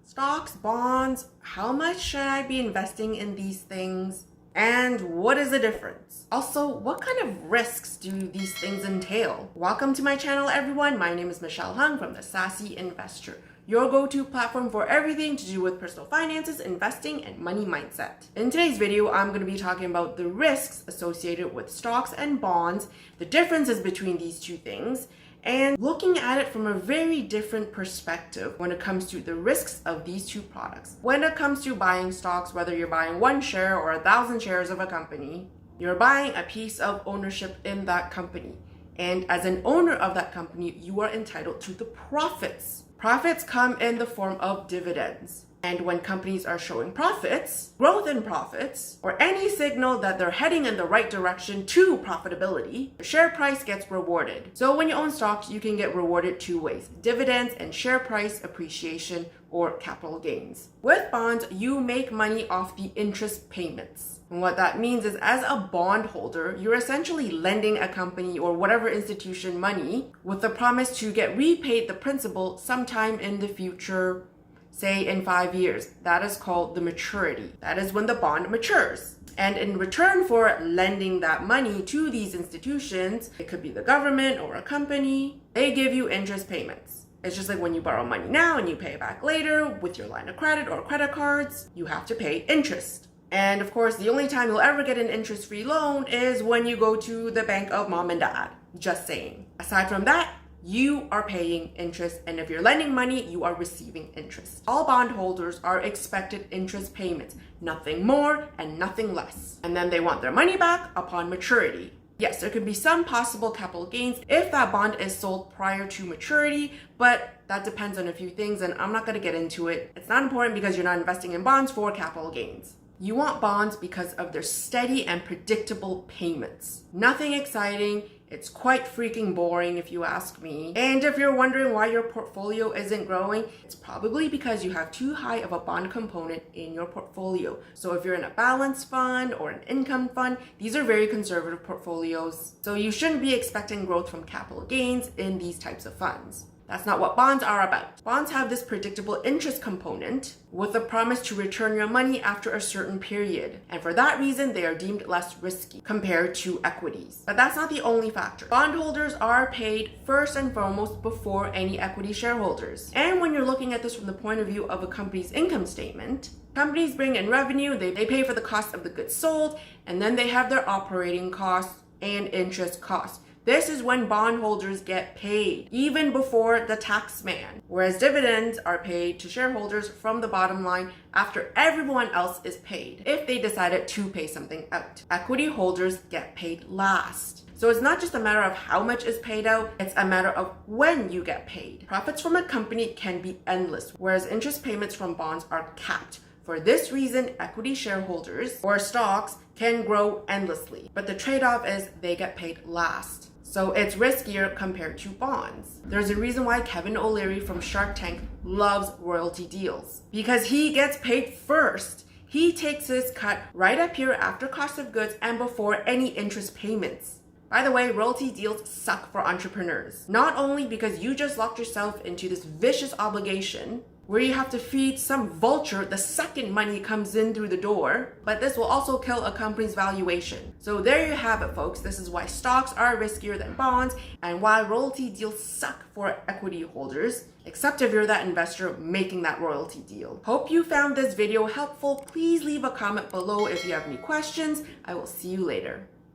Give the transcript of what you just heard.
Stocks, bonds, how much should I be investing in these things? And what is the difference? Also, what kind of risks do these things entail? Welcome to my channel, everyone. My name is Michelle Hung from the Sassy Investor, your go-to platform for everything to do with personal finances, investing, and money mindset. In today's video, I'm going to be talking about the risks associated with stocks and bonds, the differences between these two things, and looking at it from a very different perspective when it comes to the risks of these two products. When it comes to buying stocks, whether you're buying one share or 1,000 shares of a company, you're buying a piece of ownership in that company. And as an owner of that company, you are entitled to the profits. Profits come in the form of dividends. And when companies are showing profits, growth in profits, or any signal that they're heading in the right direction to profitability, the share price gets rewarded. So when you own stocks, you can get rewarded two ways: dividends and share price appreciation or capital gains. With bonds, you make money off the interest payments. And what that means is, as a bondholder, you're essentially lending a company or whatever institution money with the promise to get repaid the principal sometime in the future, say in 5 years. That is called the maturity. That is when the bond matures. And in return for lending that money to these institutions, it could be the government or a company, they give you interest payments. It's just like when you borrow money now and you pay it back later with your line of credit or credit cards, you have to pay interest. And of course, the only time you'll ever get an interest-free loan is when you go to the bank of mom and dad. Just saying. Aside from that, you are paying interest, and if you're lending money, you are receiving interest. All bondholders are expected interest payments, nothing more and nothing less. And then they want their money back upon maturity. Yes, there could be some possible capital gains if that bond is sold prior to maturity, but that depends on a few things, and I'm not going to get into it. It's not important because you're not investing in bonds for capital gains. You want bonds because of their steady and predictable payments. Nothing exciting. It's quite freaking boring if you ask me. And if you're wondering why your portfolio isn't growing, it's probably because you have too high of a bond component in your portfolio. So if you're in a balanced fund or an income fund, these are very conservative portfolios. So you shouldn't be expecting growth from capital gains in these types of funds. That's not what bonds are about. Bonds have this predictable interest component with a promise to return your money after a certain period. And for that reason, they are deemed less risky compared to equities. But that's not the only factor. Bondholders are paid first and foremost before any equity shareholders. And when you're looking at this from the point of view of a company's income statement, companies bring in revenue, they pay for the cost of the goods sold, and then they have their operating costs and interest costs. This is when bondholders get paid, even before the tax man, whereas dividends are paid to shareholders from the bottom line after everyone else is paid, if they decided to pay something out. Equity holders get paid last. So it's not just a matter of how much is paid out, it's a matter of when you get paid. Profits from a company can be endless, whereas interest payments from bonds are capped. For this reason, equity shareholders or stocks can grow endlessly, but the trade-off is they get paid last. So it's riskier compared to bonds. There's a reason why Kevin O'Leary from Shark Tank loves royalty deals, because he gets paid first. He takes his cut right up here after cost of goods and before any interest payments. By the way, royalty deals suck for entrepreneurs. Not only because you just locked yourself into this vicious obligation where you have to feed some vulture the second money comes in through the door, but this will also kill a company's valuation. So there you have it, folks. This is why stocks are riskier than bonds and why royalty deals suck for equity holders, except if you're that investor making that royalty deal. Hope you found this video helpful. Please leave a comment below if you have any questions. I will see you later.